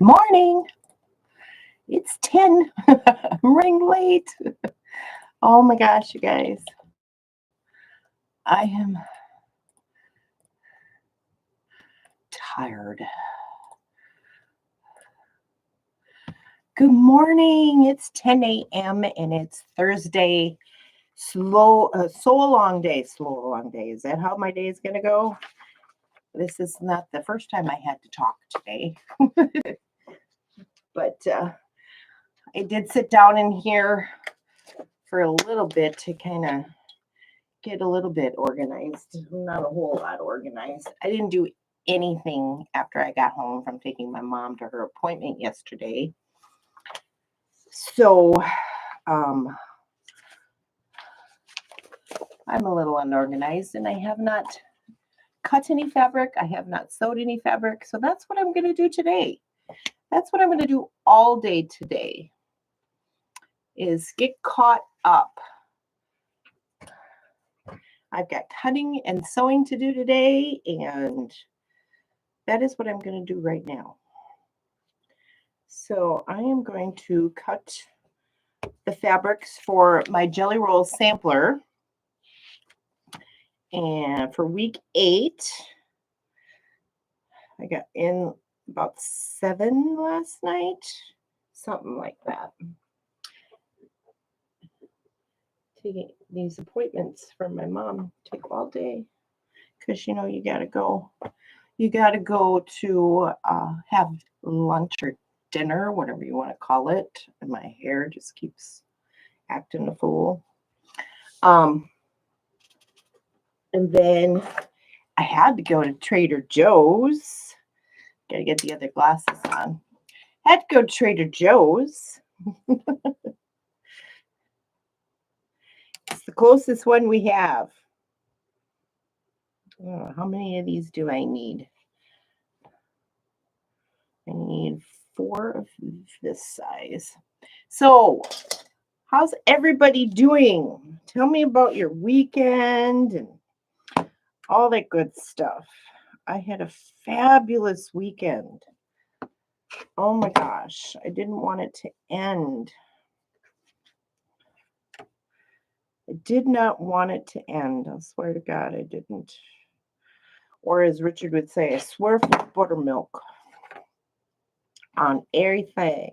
Morning. It's 10. I'm running late. Oh my gosh, you guys. I am tired. Good morning. It's 10 a.m. and it's Thursday. So a long day. Slow, long day. Is that how my day is going to go? This is not the first time I had to talk today. But I did sit down in here for a little bit to kind of get a little bit organized. Not a whole lot organized. I didn't do anything after I got home from taking my mom to her appointment yesterday. So I'm a little unorganized and I have not cut any fabric. I have not sewed any fabric. So that's what I'm going to do today. That's what I'm going to do all day today is get caught up. I've got cutting and sewing to do today, and that is what I'm going to do right now. So I am going to cut the fabrics for my Jelly Roll sampler. And for week 8, I got in about 7 last night, something like that. Taking these appointments from my mom take all day because you know you gotta go to have lunch or dinner, whatever you want to call it. And my hair just keeps acting a fool. And then I had to go to Trader Joe's. Gotta get the other glasses on. Had to go to Trader Joe's. It's the closest one we have. Oh, how many of these do I need? I need 4 of this size. So, how's everybody doing? Tell me about your weekend and all that good stuff. I had a fabulous weekend. Oh my gosh, I didn't want it to end. I did not want it to end. I swear to God, I didn't. Or as Richard would say, I swear for buttermilk on everything.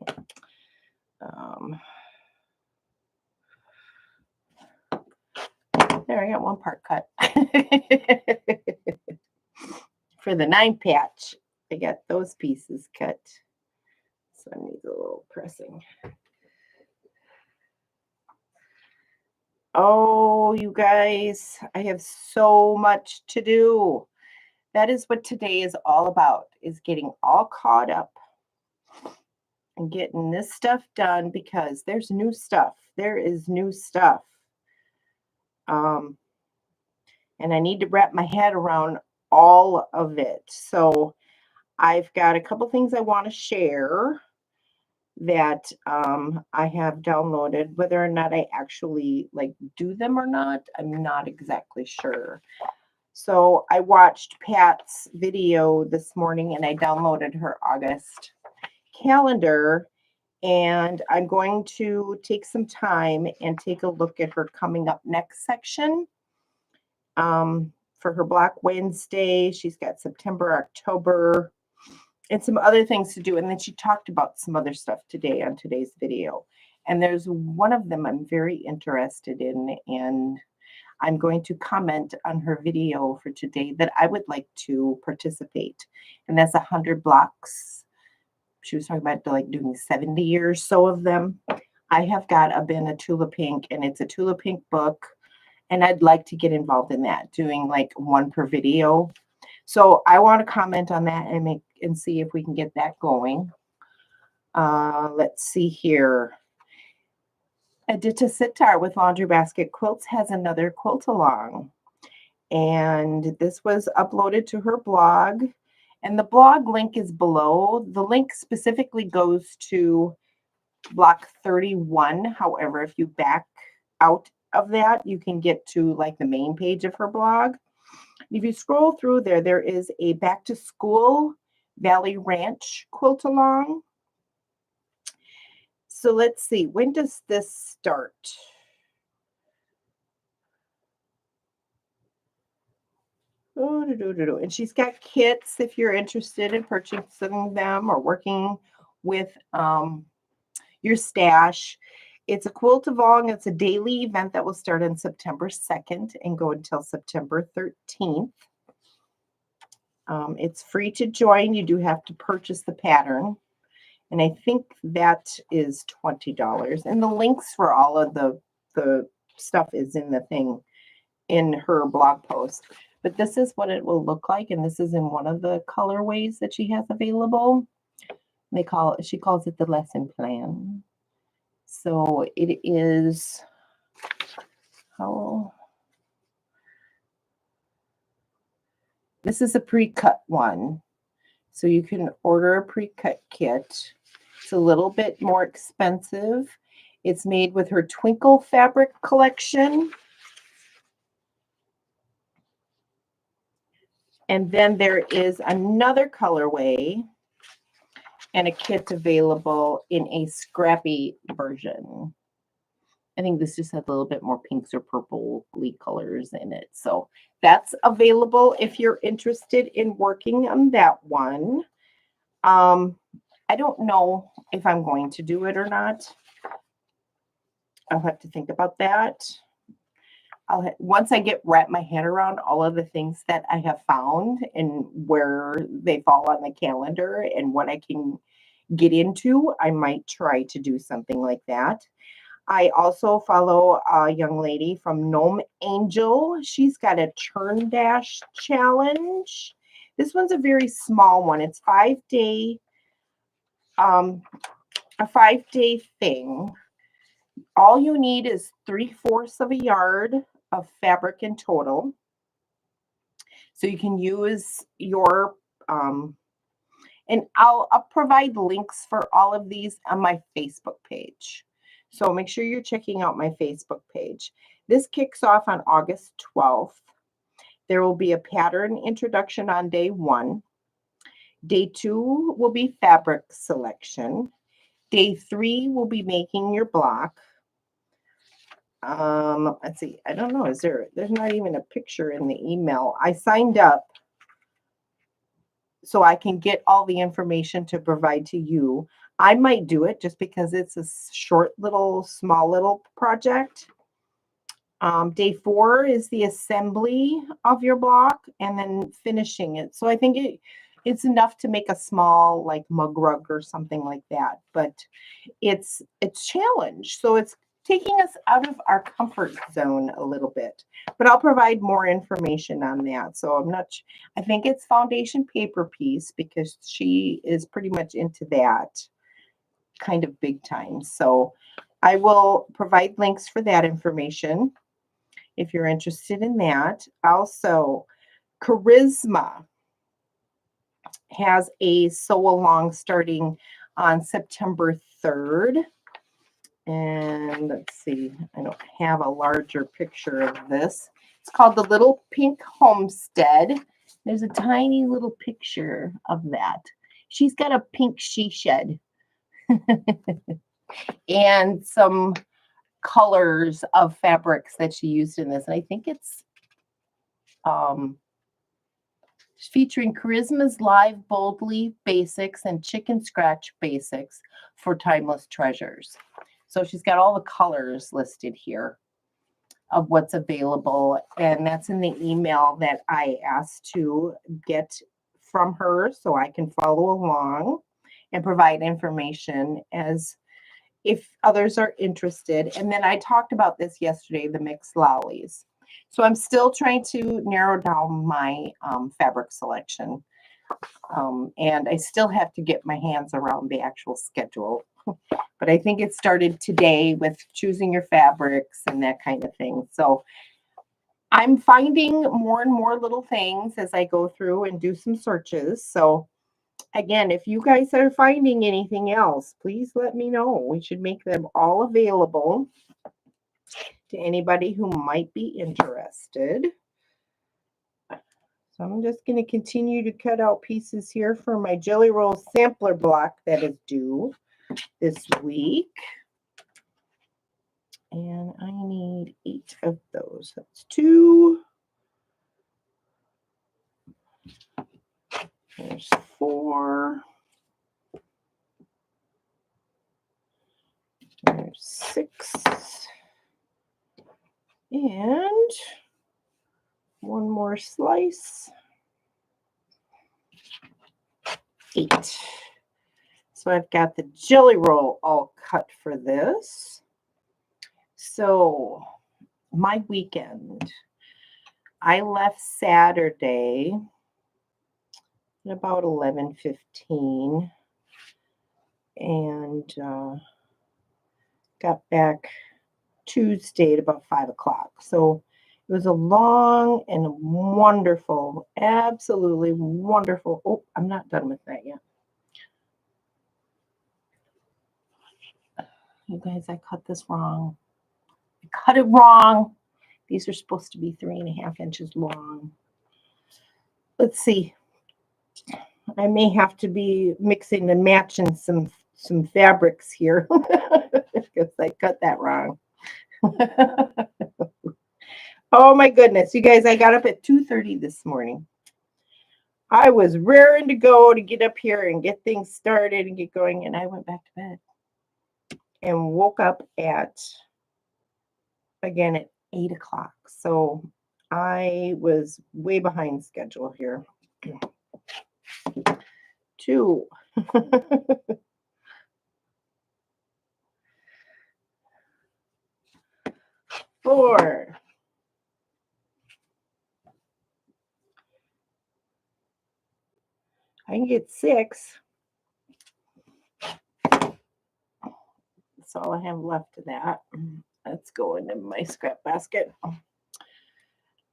There, I got one part cut. For the 9 patch, I got those pieces cut. So I need a little pressing. Oh, you guys, I have so much to do. That is what today is all about, is getting all caught up and getting this stuff done because there's new stuff. There is new stuff. And I need to wrap my head around all of it. So I've got a couple things I want to share that I have downloaded. Whether or not I actually do them or not, I'm not exactly sure. So I watched Pat's video this morning and I downloaded her August calendar, and I'm going to take some time and take a look at her coming up next section. For her Black Wednesday, she's got September, October, and some other things to do. And then she talked about some other stuff today on today's video. And there's one of them I'm very interested in, and I'm going to comment on her video for today that I would like to participate. And that's 100 blocks. She was talking about doing 70 or so of them. I have got a bin of Tula Pink, and it's a Tula Pink book. And I'd like to get involved in that, doing one per video. So I want to comment on that and see if we can get that going. Let's see here. Adita Sitar with Laundry Basket Quilts has another quilt along. And this was uploaded to her blog. And the blog link is below. The link specifically goes to block 31. However, if you back out of that, you can get to the main page of her blog. If you scroll through there, there is a back to school Valley Ranch quilt along. So let's see, when does this start? And she's got kits if you're interested in purchasing them or working with your stash. It's a quilt-a-long. It's a daily event that will start on September 2nd and go until September 13th. It's free to join. You do have to purchase the pattern. And I think that is $20. And the links for all of the stuff is in the thing in her blog post. But this is what it will look like, and this is in one of the colorways that she has available. She calls it the lesson plan. So it is this is a pre-cut one. So you can order a pre-cut kit. It's a little bit more expensive. It's made with her Twinkle fabric collection. And then there is another colorway and a kit available in a scrappy version. I think this just has a little bit more pinks or purpley colors in it. So that's available if you're interested in working on that one. I don't know if I'm going to do it or not. I'll have to think about that. Once I wrap my head around all of the things that I have found and where they fall on the calendar and what I can get into, I might try to do something like that. I also follow a young lady from Gnome Angel. She's got a Churn Dash challenge. This one's a very small one. It's a 5-day thing. All you need is 3/4 of a yard of fabric in total. So you can use your, and I'll provide links for all of these on my Facebook page. So make sure you're checking out my Facebook page. This kicks off on August 12th. There will be a pattern introduction on day 1. Day 2 will be fabric selection. Day 3 will be making your block. Let's see. I don't know. There's not even a picture in the email. I signed up so I can get all the information to provide to you. I might do it just because it's a small little project. Day 4 is the assembly of your block and then finishing it. So I think it's enough to make a small like mug rug or something like that. But it's challenge. So it's taking us out of our comfort zone a little bit. But I'll provide more information on that. So I think it's foundation paper piece because she is pretty much into that kind of big time. So I will provide links for that information if you're interested in that. Also, Charisma has a sew along starting on September 3rd. And let's see, I don't have a larger picture of this. It's called the Little Pink Homestead. There's a tiny little picture of that. She's got a pink she shed and some colors of fabrics that she used in this. And I think it's featuring Charisma's Live Boldly Basics and Chicken Scratch Basics for Timeless Treasures. So she's got all the colors listed here of what's available. And that's in the email that I asked to get from her so I can follow along and provide information as if others are interested. And then I talked about this yesterday, the mixed lollies. So I'm still trying to narrow down my fabric selection. And I still have to get my hands around the actual schedule. But I think it started today with choosing your fabrics and that kind of thing. So I'm finding more and more little things as I go through and do some searches. So again, if you guys are finding anything else, please let me know. We should make them all available to anybody who might be interested. So I'm just going to continue to cut out pieces here for my Jelly Roll sampler block that is due this week. And I need 8 of those. That's 2. There's 4. There's 6. And one more slice. 8. So I've got the Jelly Roll all cut for this. So my weekend, I left Saturday at about 11:15 and got back Tuesday at about 5 o'clock. So it was a long and wonderful, absolutely wonderful. Oh, I'm not done with that yet. You guys, I cut this wrong. I cut it wrong. These are supposed to be 3.5 inches long. Let's see. I may have to be mixing and matching some fabrics here because I cut that wrong. Oh my goodness, you guys, I got up at 2:30 this morning. I was raring to go to get up here and get things started and get going, and I went back to bed and woke up again at 8 o'clock. So I was way behind schedule here. 2. 4. I can get 6. That's all I have left of that. Let's go into my scrap basket.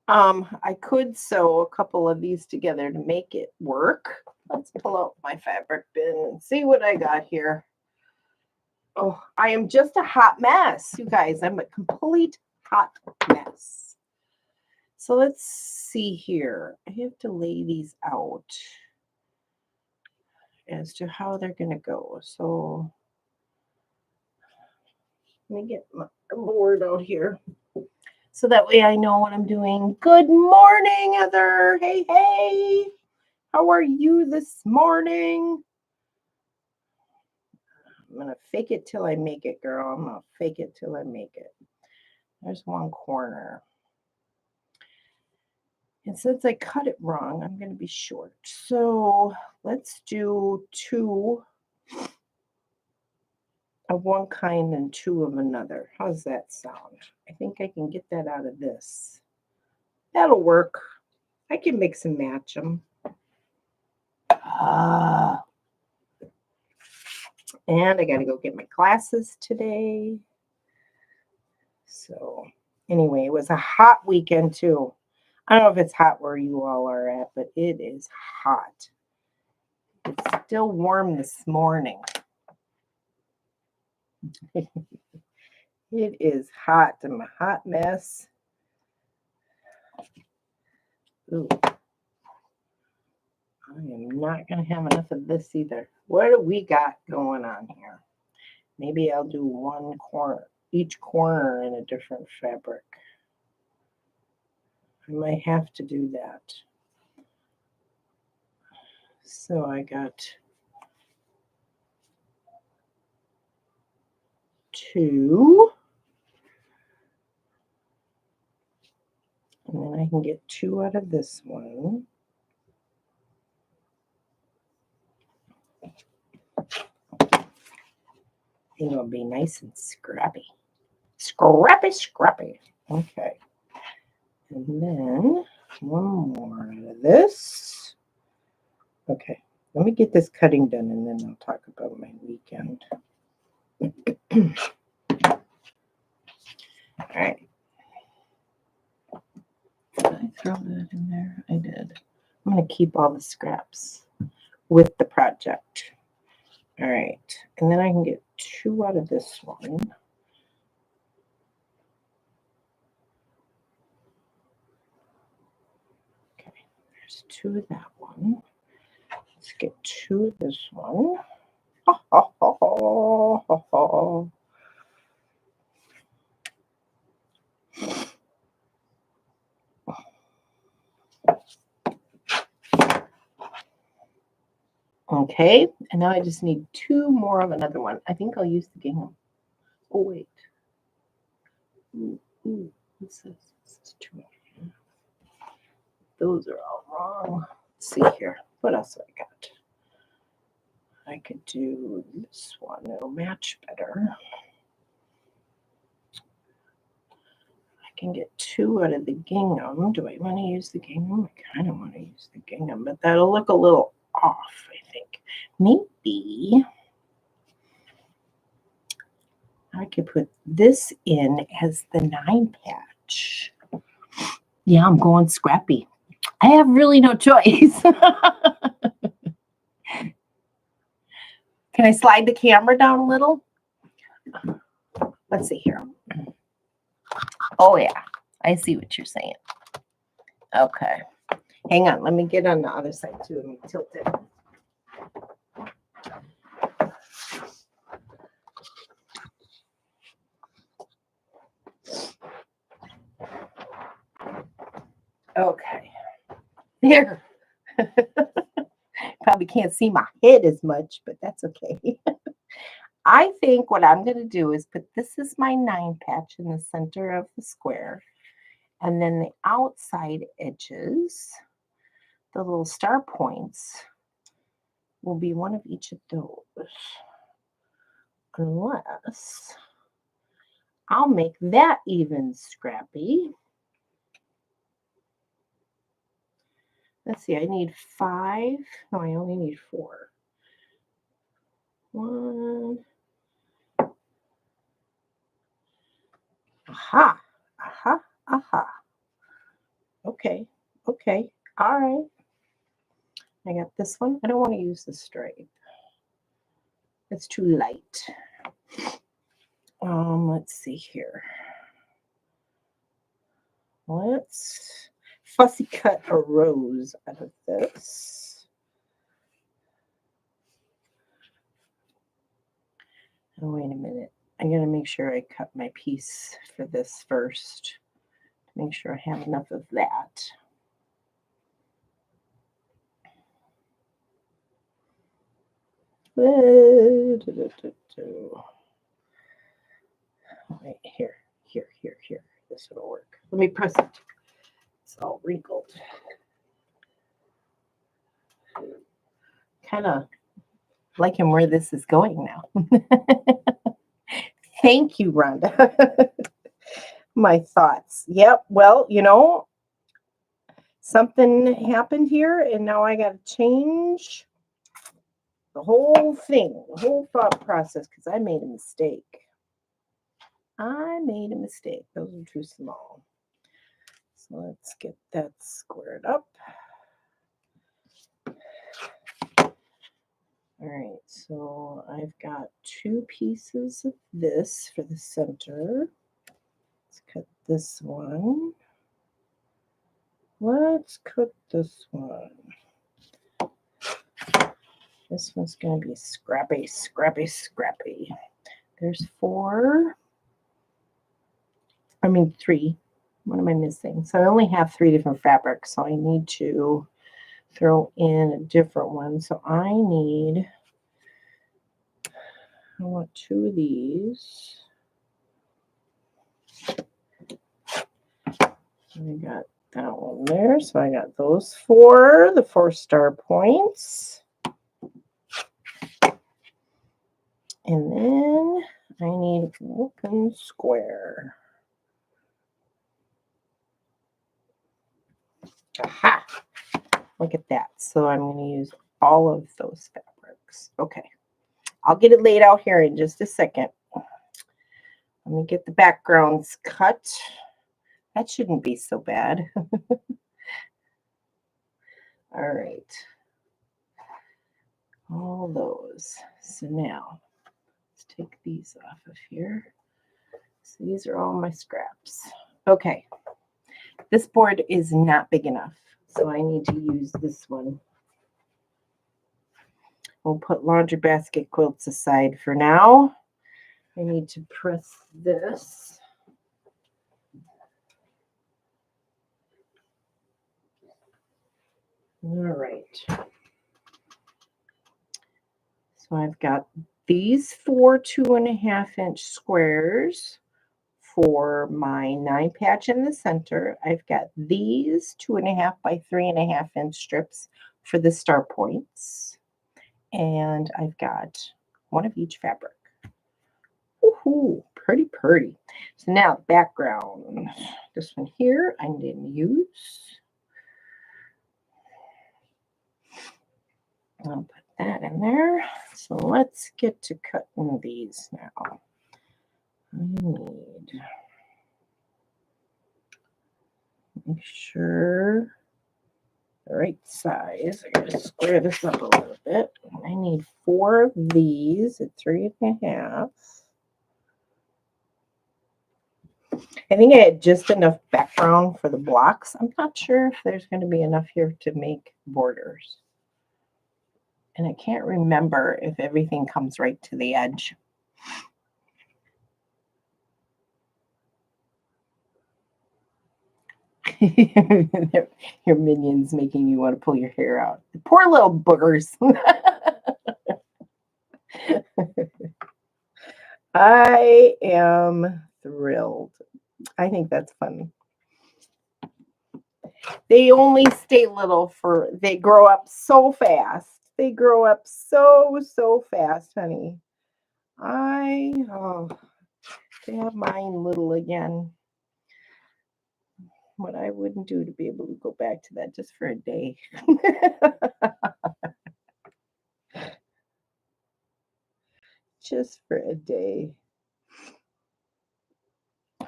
I could sew a couple of these together to make it work. Let's pull out my fabric bin and see what I got here. Oh, I am just a hot mess, you guys. I'm a complete hot mess. So let's see here. I have to lay these out as to how they're going to go. So let me get my board out here so that way I know what I'm doing. Good morning, Heather. Hey, hey. How are you this morning? I'm going to fake it till I make it, girl. I'm going to fake it till I make it. There's one corner. And since I cut it wrong, I'm going to be short. So let's do 2 of one kind and 2 of another. How's that sound? I think I can get that out of this. That'll work. I can mix and match them. And I got to go get my glasses today. So anyway, it was a hot weekend too. I don't know if it's hot where you all are at, but it is hot. It's still warm this morning. It is hot. I'm a hot mess. Ooh. I am not going to have enough of this either. What do we got going on here? Maybe I'll do one corner, each corner in a different fabric. I might have to do that. So I got 2. And then I can get 2 out of this one. I think it'll be nice and scrappy. Scrappy, scrappy. Okay. And then one more out of this. Okay. Let me get this cutting done and then I'll talk about my weekend. All right. Did I throw that in there? I did. I'm going to keep all the scraps with the project. All right. And then I can get 2 out of this one. Okay. There's 2 of that one. Let's get 2 of this one. Oh, oh, oh, oh, oh, oh. Okay, and now I just need 2 more of another one. I think I'll use the gingham. Oh, wait. Ooh, what's this? This is 2. Those are all wrong. Let's see here. What else have I got? I could do this one. It'll match better. I can get 2 out of the gingham. Do I want to use the gingham? I kind of want to use the gingham, but that'll look a little off, I think. Maybe I could put this in as the 9 patch. Yeah, I'm going scrappy. I have really no choice. Can I slide the camera down a little? Let's see here. Oh, yeah. I see what you're saying. Okay. Hang on. Let me get on the other side, too. Let me tilt it. Okay. There. Probably can't see my head as much, but that's okay. I think what I'm going to do is put this is my 9 patch in the center of the square. And then the outside edges, the little star points, will be one of each of those. Unless I'll make that even scrappy. Let's see, I need 5. No, I only need 4. 1. Aha, aha, aha. Okay, okay, all right. I got this one. I don't want to use the stripe. It's too light. Let's see here. Let's fussy cut a rose out of this. Oh, wait a minute. I gotta make sure I cut my piece for this first. Make sure I have enough of that. Wait, here. This will work. Let me press it. It's all wrinkled. Kind of liking where this is going now. Thank you, Rhonda. My thoughts. Yep. Well, you know, something happened here, and now I got to change the whole thing, the whole thought process, because I made a mistake. Those are too small. So let's get that squared up. All right, so I've got 2 pieces of this for the center. Let's cut this one. Let's cut this one. This one's going to be scrappy, scrappy, scrappy. There's 4. I mean 3. What am I missing? So I only have 3 different fabrics, so I need to throw in a different one. So I want 2 of these. I got that one there. So I got those 4, the 4 star points. And then I need an open square. Aha! Look at that. So I'm going to use all of those fabrics. Okay. I'll get it laid out here in just a second. Let me get the backgrounds cut. That shouldn't be so bad. All right. All those. So now, let's take these off of here. So these are all my scraps. Okay. This board is not big enough. So I need to use this one. We'll put Laundry Basket Quilts aside for now. I need to press this. All right. So I've got these 4 2.5-inch squares for my 9 patch in the center. I've got these 2.5 by 3.5-inch strips for the star points. And I've got one of each fabric. Woohoo, pretty, pretty. So now background. This one here I didn't use. I'll put that in there. So let's get to cutting these now. I need, make sure the right size. I gotta square this up a little bit. I need 4 of these at 3.5. I think I had just enough background for the blocks. I'm not sure if there's going to be enough here to make borders. And I can't remember if everything comes right to the edge. Your minions making you want to pull your hair out. Poor little boogers. I am thrilled. I think that's fun. They only stay little they grow up so fast. They grow up so fast, honey. To have mine little again. What I wouldn't do to be able to go back to that just for a day. Just for a day.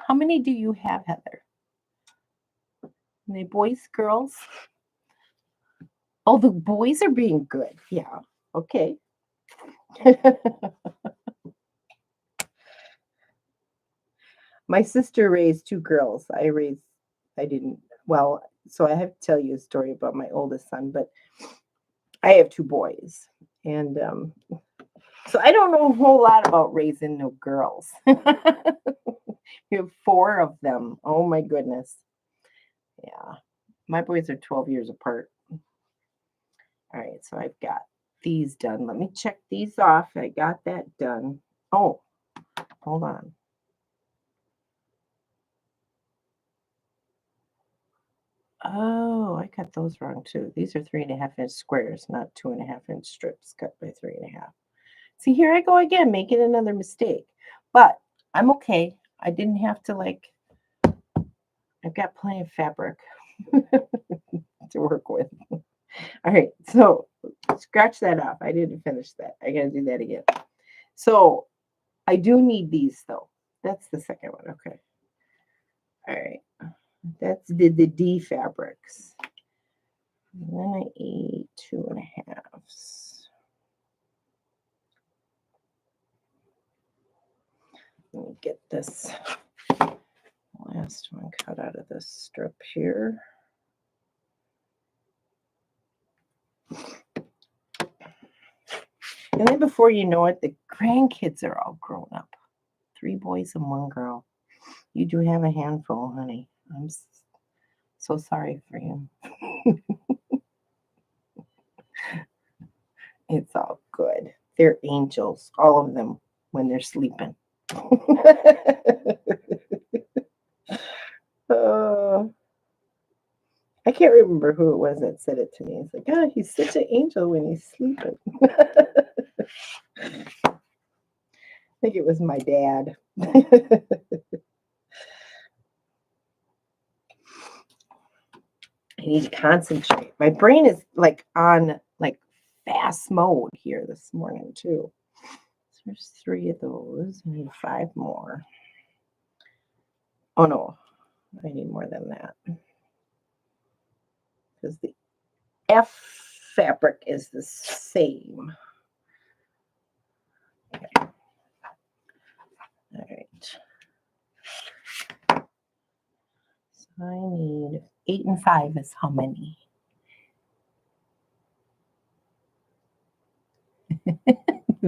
How many do you have, Heather? Are they boys, girls? Oh, the boys are being good. Yeah. Okay. My sister raised 2 girls. I didn't. Well, so I have to tell you a story about my oldest son, but I have 2 boys. And so I don't know a whole lot about raising no girls. You have 4 of them. Oh my goodness. Yeah. My boys are 12 years apart. All right, so I've got these done. Let me check these off. I got that done. Oh, hold on. Oh, I got those wrong too. These are 3.5-inch squares, not 2.5-inch strips cut by 3.5. See, here I go again, making another mistake. But I'm okay. I didn't have to I've got plenty of fabric to work with. All right, so scratch that off. I didn't finish that. I got to do that again. So I do need these though. That's the second one. Okay. All right. That's the D fabrics. And then I ate 2.5. Let me get this last one cut out of this strip here. And then before you know it, the grandkids are all grown up. 3 boys and 1 girl. You do have a handful, honey. I'm so sorry for you. It's all good. They're angels, all of them, when they're sleeping. I can't remember who it was that said it to me. It's like, oh, he's such an angel when he's sleeping. I think it was my dad. I need to concentrate. My brain is on fast mode here this morning too. So there's 3 of those. I need 5 more. Oh no, I need more than that. Because the F fabric is the same. Okay. All right. So I need 8 and 5 is how many?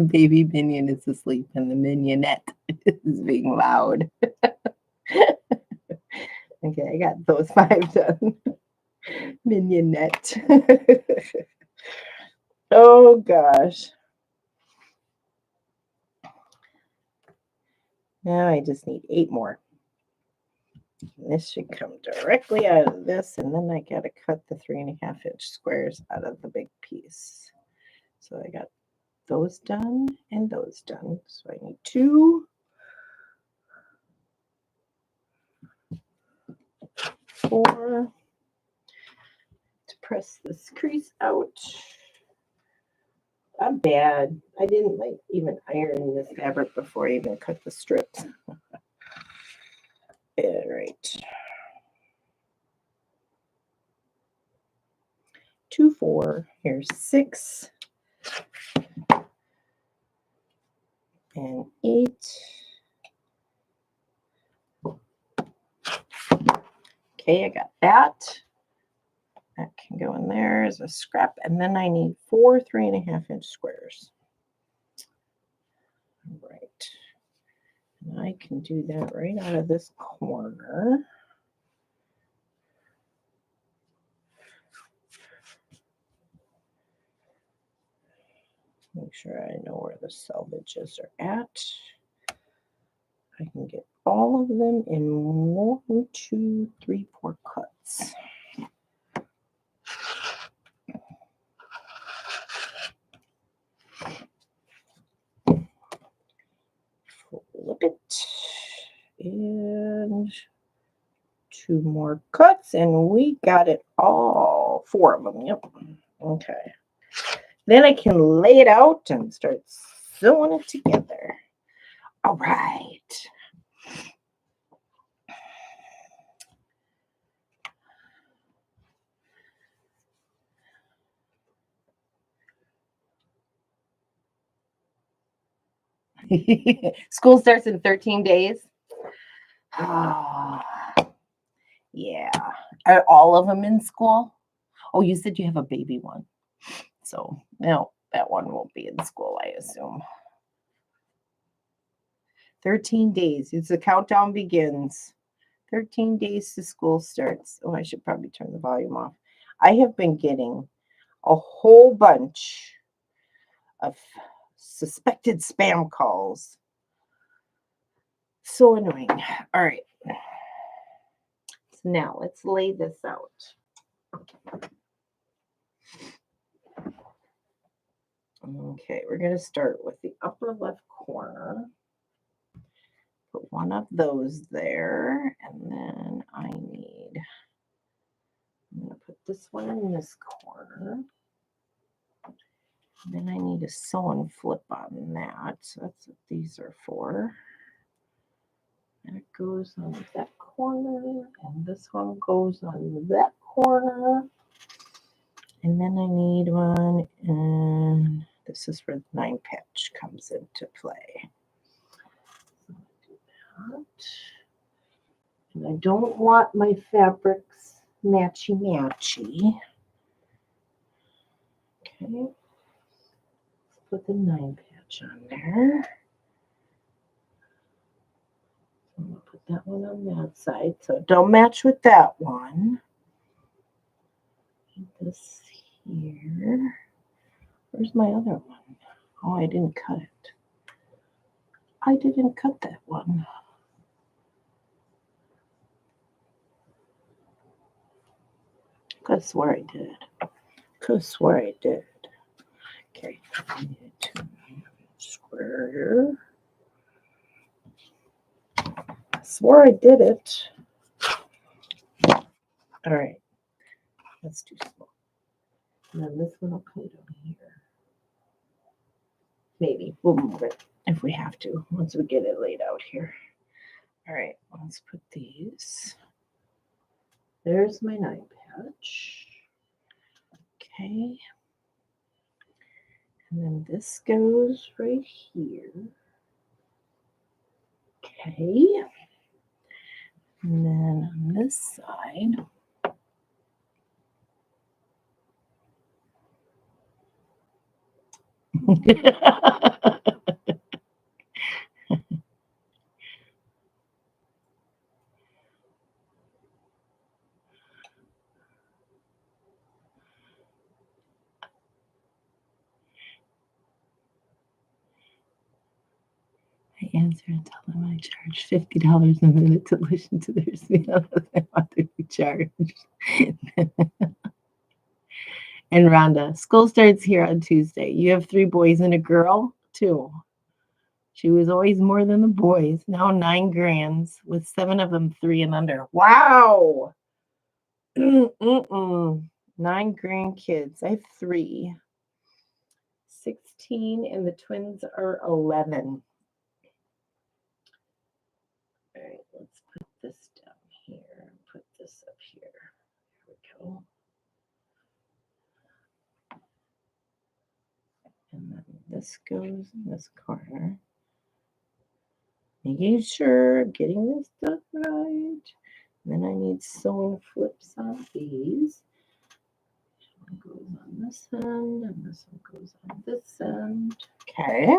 Baby minion is asleep and the minionette is being loud. Okay, I got those 5 done. Minionette. Oh gosh. Now I just need 8 more. This should come directly out of this, and then I got to cut the 3.5-inch squares out of the big piece. So I got those done and those done. So I need 2, 4 to press this crease out. Not bad. I didn't like even iron this fabric before I even cut the strips. All right. 2, 4. Here's 6 and 8. Okay, I got that. That can go in there as a scrap. And then I need 4 3.5-inch squares. All right. And I can do that right out of this corner. Make sure I know where the selvages are at. I can get all of them in 1, 2, 3, 4 cuts. Flip it. And 2 more cuts, and we got it all. 4 of them. Yep. Okay. Then I can lay it out and start sewing it together. All right. School starts in 13 days. Yeah. Are all of them in school? Oh, you said you have a baby one. So, no, that one won't be in school, I assume. 13 days. It's the countdown begins. 13 days to school starts. Oh, I should probably turn the volume off. I have been getting a whole bunch of suspected spam calls. So annoying. All right. So now let's lay this out. Okay, we're going to start with the upper left corner. Put one of those there, and then I'm going to put this one in this corner. And then I need a sew and flip on that. So that's what these are for. That goes on that corner, and this one goes on that corner. And then I need one, and this is where the 9 patch comes into play. So do that. And I don't want my fabrics matchy-matchy. Okay. Let's put the 9 patch on there. I'm going to put that one on that side, so don't match with that one. This here. Where's my other one? Oh, I didn't cut it. I didn't cut that one. Could have swore I did. Could have swore I did. Okay, I need to square. I swore I did it. All right, let's do small. And then this one will come down here. Maybe we'll move it if we have to once we get it laid out here. All right, let's put these. There's my 9 patch. Okay. And then this goes right here. Okay. And then on this side, I answer and tell them I charge $50 a minute to listen to their speeches. I want to be charged. And Rhonda, school starts here on Tuesday. You have 3 boys and a girl? 2. She was always more than the boys. Now 9 grands, with 7 of them 3 and under. Wow! 9 grandkids. I have 3. 16, and the twins are 11. All right, let's put this down here and put this up here. There we go. And then this goes in this corner. Making sure, getting this stuff right. Then I need sewing flips on these. This one goes on this end, and this one goes on this end. Okay.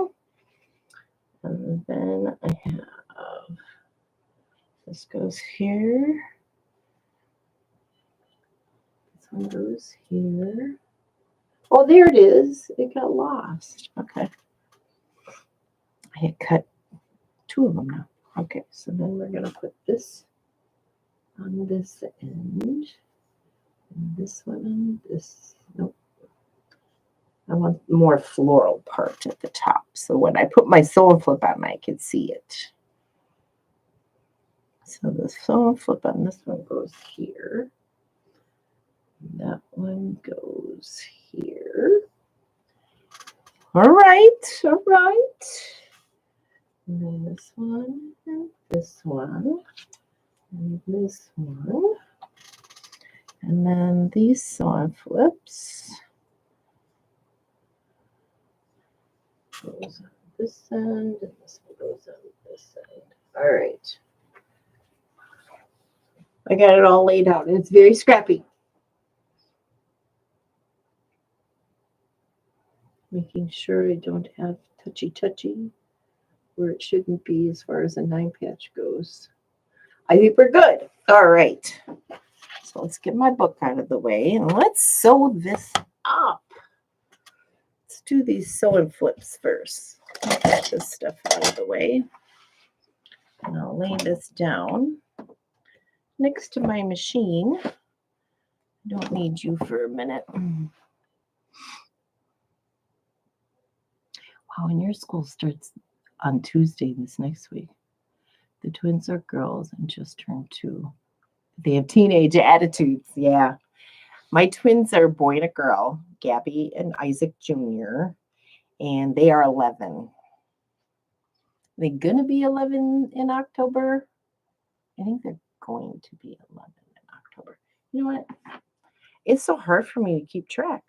And then I have, this goes here. This one goes here. Oh, there it is. It got lost. Okay. I had cut 2 of them now. Okay, so then we're going to put this on this end. And this one on this. Nope. I want more floral part at the top. So when I put my sewing flip on, I can see it. So the sewing flip on this one goes here. That one goes here. All right, all right. And then this one, and this one, and this one. And then these sewing flips goes on this end, and this one goes on this end. All right. I got it all laid out, and it's very scrappy. Making sure I don't have touchy where it shouldn't be as far as a 9 patch goes. I think we're good. All right. So let's get my book out of the way and let's sew this up. Let's do these sewing flips first. Get this stuff out of the way. And I'll lay this down next to my machine. I don't need you for a minute. Wow, and your school starts on Tuesday this next week. The twins are girls and just turned 2. They have teenage attitudes. Yeah. My twins are a boy and a girl, Gabby and Isaac Jr., and they are 11. They're going to be 11 in October. I think they're going to be 11 in October. You know what? It's so hard for me to keep track.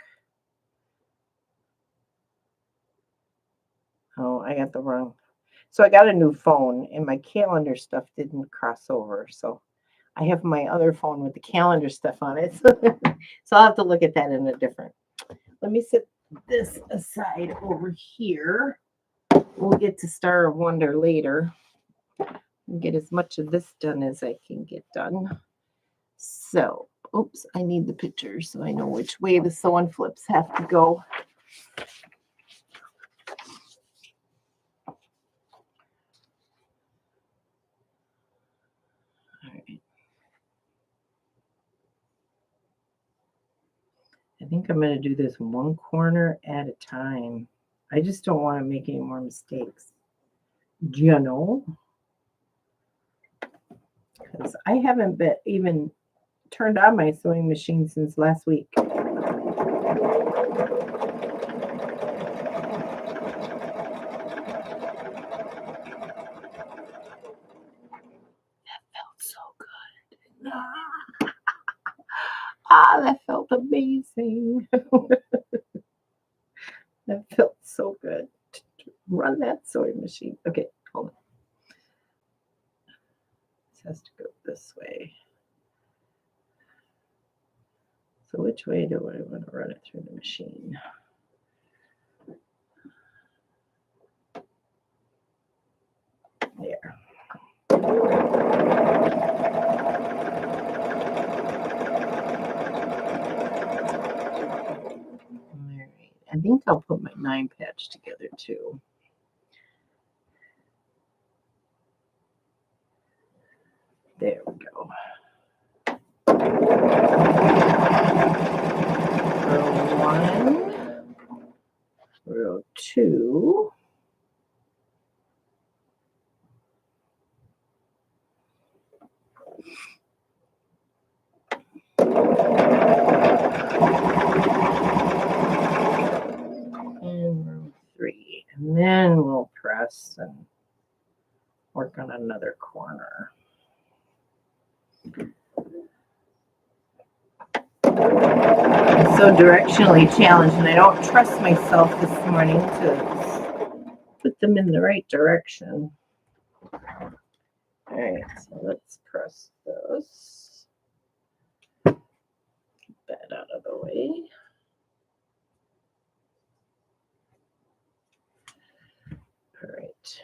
Oh, I got the wrong. So I got a new phone, and my calendar stuff didn't cross over. So I have my other phone with the calendar stuff on it. So I'll have to look at that in a different. Let me set this aside over here. We'll get to Star of Wonder later and get as much of this done as I can get done. So, oops, I need the picture so I know which way the sewing flips have to go. All right. I think I'm going to do this one corner at a time. I just don't want to make any more mistakes. You know? Because I haven't even turned on my sewing machine since last week. That felt so good. That felt amazing. That felt so good. Run that sewing machine. Okay, hold on. This has to go this way. So which way do I want to run it through the machine? think I'll put my 9 patch together too. There we go. Row 1, row 2. And row 3. And then we'll press and work on another corner. I'm so directionally challenged, and I don't trust myself this morning to put them in the right direction. All right, so let's press this. Get that out of the way. All right.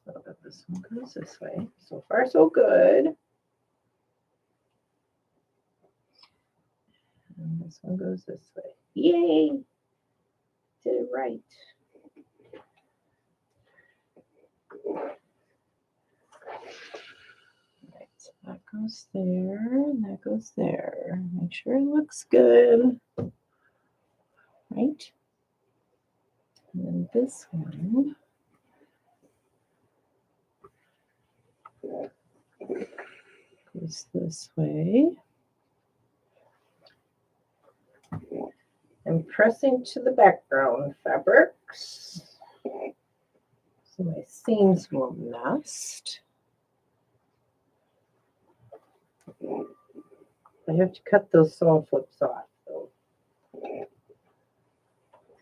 So this one goes this way. So far, so good. And this one goes this way. Yay! Did it right. Right, so that goes there, and that goes there. Make sure it looks good. Right? And then this one goes this way. I'm pressing to the background fabrics so my seams will nest. I have to cut those sewn flips off though.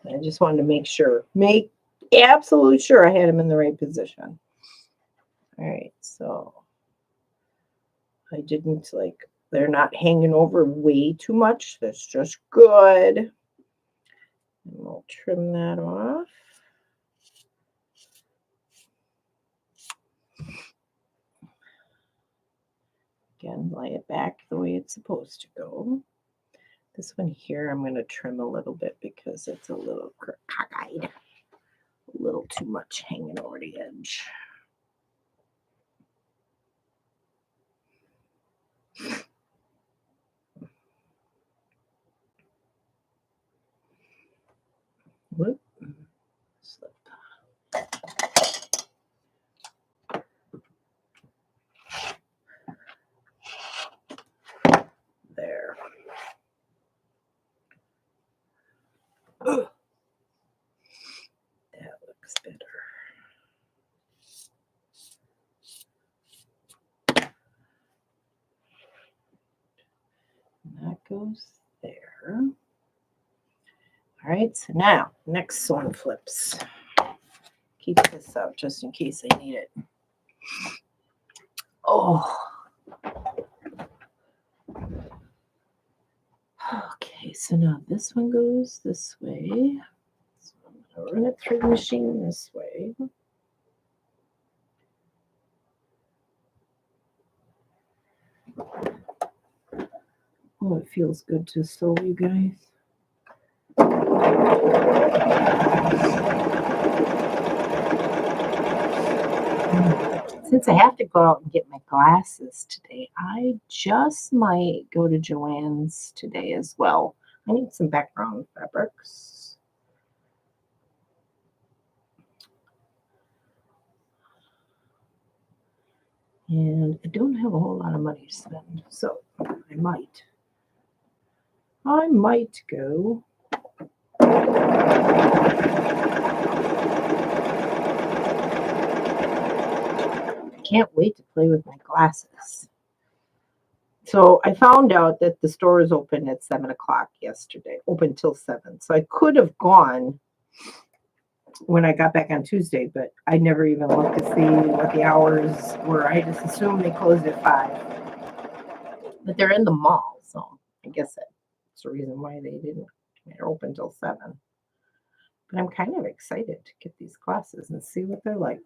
I just wanted to make absolutely sure I had them in the right position. All right, so I didn't they're not hanging over way too much. That's just good. And we'll trim that off. Again, lay it back the way it's supposed to go. This one here, I'm going to trim a little bit because it's a little cockeyed. A little too much hanging over the edge. Whoop. Slip. There. Ugh. That looks better. And that goes there. All right, so now next sewn flips. Keep this out just in case I need it. Oh. Okay, so now this one goes this way. So I'm going to run it through the machine this way. Oh, it feels good to sew, you guys. Since I have to go out and get my glasses today, I just might go to Joann's today as well. I need some background fabrics. And I don't have a whole lot of money to spend, so I might go. Can't wait to play with my glasses. So I found out that the store is open at 7 o'clock yesterday, open till 7. So I could have gone when I got back on Tuesday, but I never even looked to see what the hours were. I just assumed they closed at 5. But they're in the mall, so I guess that's the reason why they're open till 7. But I'm kind of excited to get these glasses and see what they're like.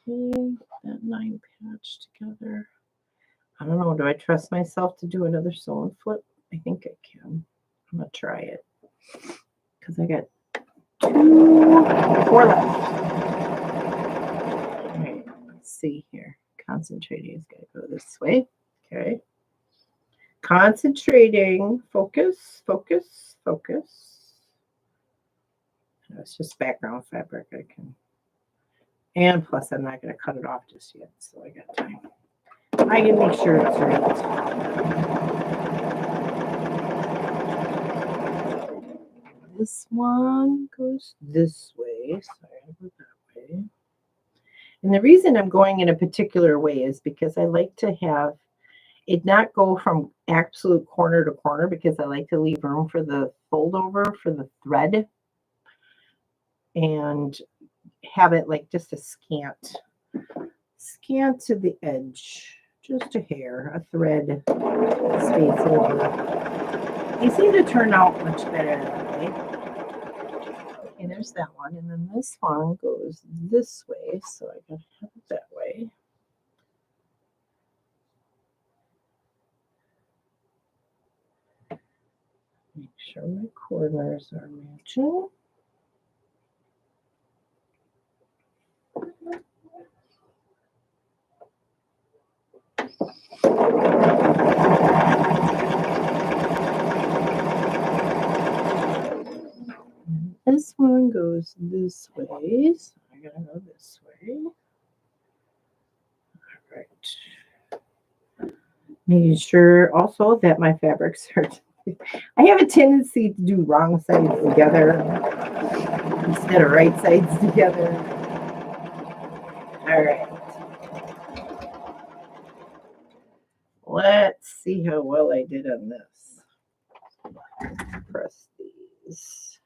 Okay. that 9 patch together. I don't know. Do I trust myself to do another sew and flip? I think I can. I'm going to try it because I got 4 left. All right, let's see here. Concentrating is going to go this way. Okay. Concentrating. Focus, focus, focus. No, it's just background fabric. I can. And plus, I'm not going to cut it off just yet, so I got time. I can make sure it's right. This one goes this way, so I gotta go that way. And the reason I'm going in a particular way is because I like to have it not go from absolute corner to corner, because I like to leave room for the fold over for the thread and have it like just a scant to the edge, just a hair, a thread space over. They seem to turn out much better that way. Okay, there's that one, and then this one goes this way, so I gotta have it that way. Make sure my corners are matching. And this one goes this way, so I gotta go this way. All right. Making sure also that my fabrics are. I have a tendency to do wrong sides together instead of right sides together. All right. Let's see how well I did on this. Press these.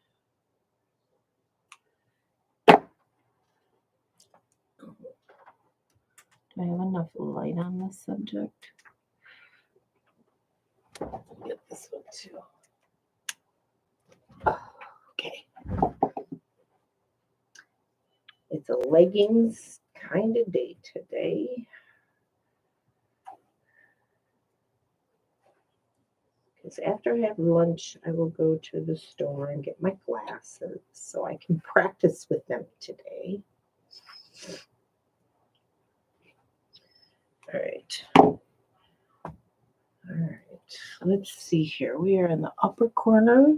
Do I have enough light on this subject? Get this one too. Okay. It's a leggings kind of day today. Because after I have lunch, I will go to the store and get my glasses so I can practice with them today. All right. All right. Let's see here. We are in the upper corner.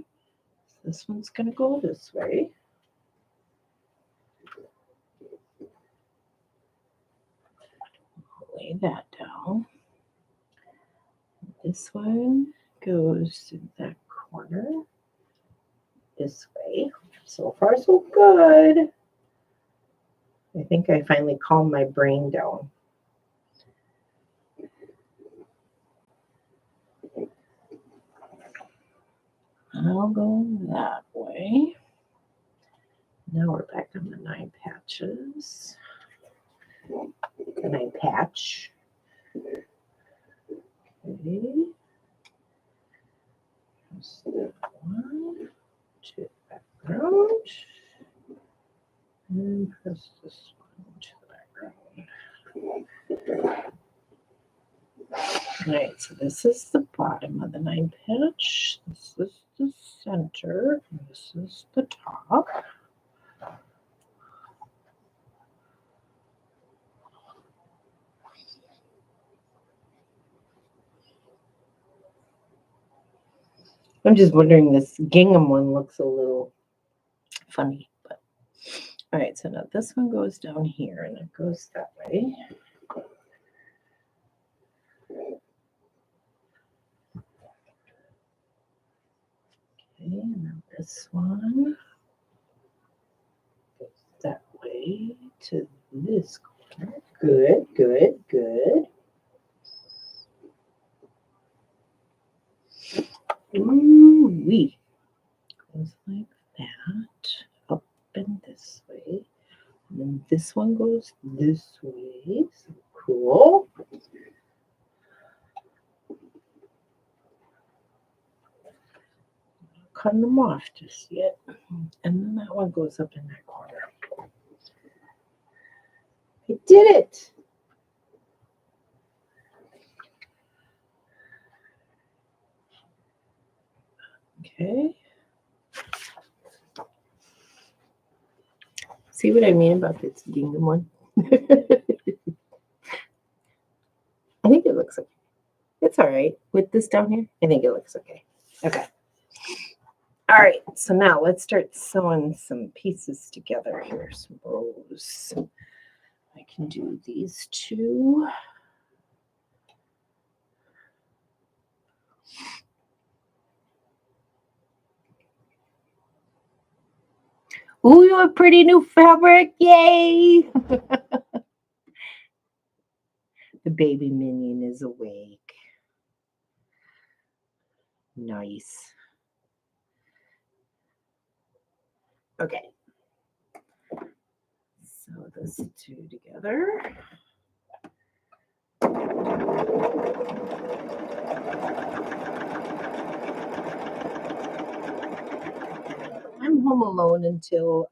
This one's going to go this way. Lay that down. This one goes in that corner this way. So far, so good. I think I finally calmed my brain down. I'll go that way. Now we're back on the 9 patches. The 9 patch. Okay. Press that one to the background. And press this one to the background. All right, so this is the bottom of the 9 patch. This is the center. And this is the top. I'm just wondering, this gingham one looks a little funny, but all right, so now this one goes down here and it goes that way. Okay, and now this one goes that way to this corner. Good, good, good. Ooh-wee. Goes like that, up and this way. And then this one goes this way. So cool. Cut them off just yet. And then that one goes up in that corner. I did it. Okay. See what I mean about this gingham one? I think it looks okay. It's all right. With this down here, I think it looks okay. Okay. All right. So now let's start sewing some pieces together here. Some rows. I can do these two. Ooh, you have pretty new fabric. Yay! The baby minion is awake. Nice. Okay. Sew those two together. I'm home alone until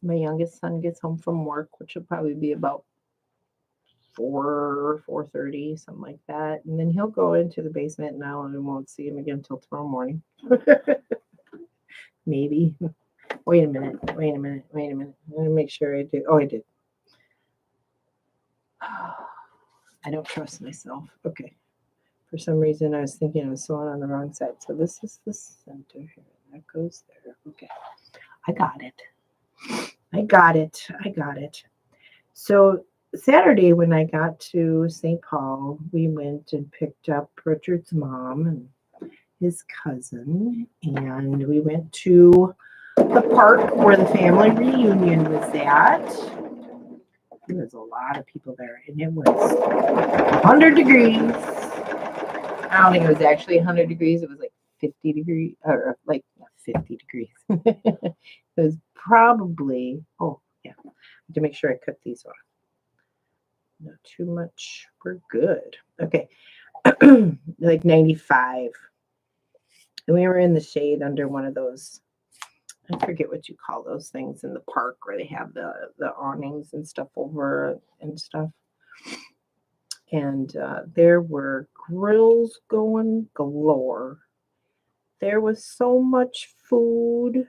my youngest son gets home from work, which will probably be about 4:30, something like that. And then he'll go into the basement and I won't see him again until tomorrow morning. Maybe. Wait a minute. I'm going to make sure I do. Oh, I did. I don't trust myself. Okay. For some reason, I was thinking I was sewing on the wrong side. So this is the center here. That goes there. Okay. I got it. So Saturday, when I got to St. Paul, we went and picked up Richard's mom and his cousin. And we went to the park where the family reunion was at. There was a lot of people there, and it was 100 degrees. I don't think it was actually 100 degrees. It was like 50 degrees, or like 50 degrees. It was probably, oh, yeah. I have to make sure I cut these off. Not too much. We're good. Okay. Like 95. And we were in the shade under one of those, I forget what you call those things in the park where they have the awnings and stuff over and stuff. And there were grills going galore. There was so much food.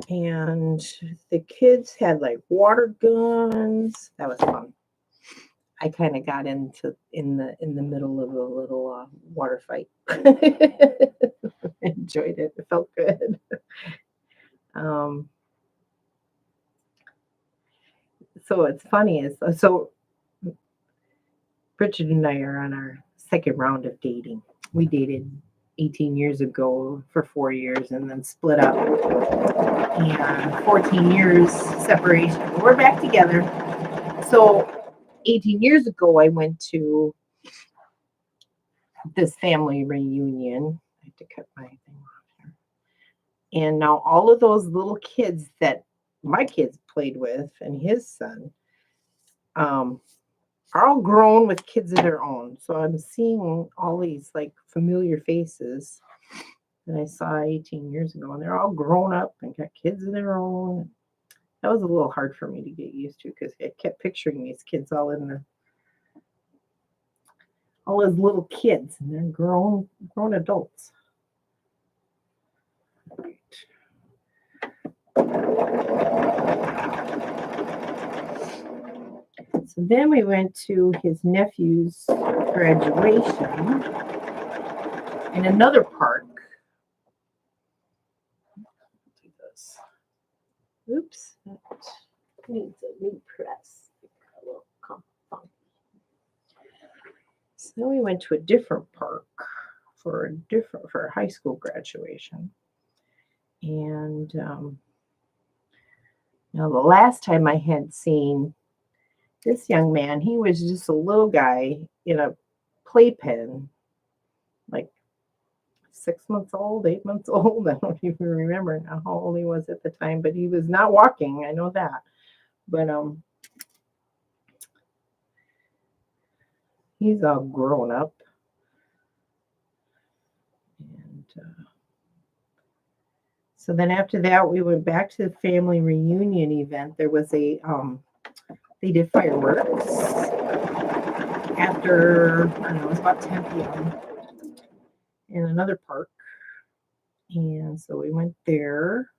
And the kids had like water guns. That was fun. I kind of got into in the middle of a little water fight. Enjoyed it. It felt good. So it's funny is so Richard and I are on our second round of dating. We dated 18 years ago for 4 years and then split up. And 14 years separation. We're back together. So 18 years ago, I went to this family reunion. I have to cut my thing off here. And now all of those little kids that my kids played with and his son are all grown with kids of their own. So I'm seeing all these like familiar faces that I saw 18 years ago, and they're all grown up and got kids of their own. That was a little hard for me to get used to because I kept picturing these kids all as little kids, and they're grown adults. So then we went to his nephew's graduation in another park. Oops, that needs a new press. So then we went to a different park for a high school graduation. And now the last time I had seen this young man, he was just a little guy in a playpen, like 6 months old, 8 months old. I don't even remember now how old he was at the time, but he was not walking. I know that. But he's all grown up. And So then after that, we went back to the family reunion event. There was a, they did fireworks after, I don't know, it was about 10 p.m. in another park. And so we went there.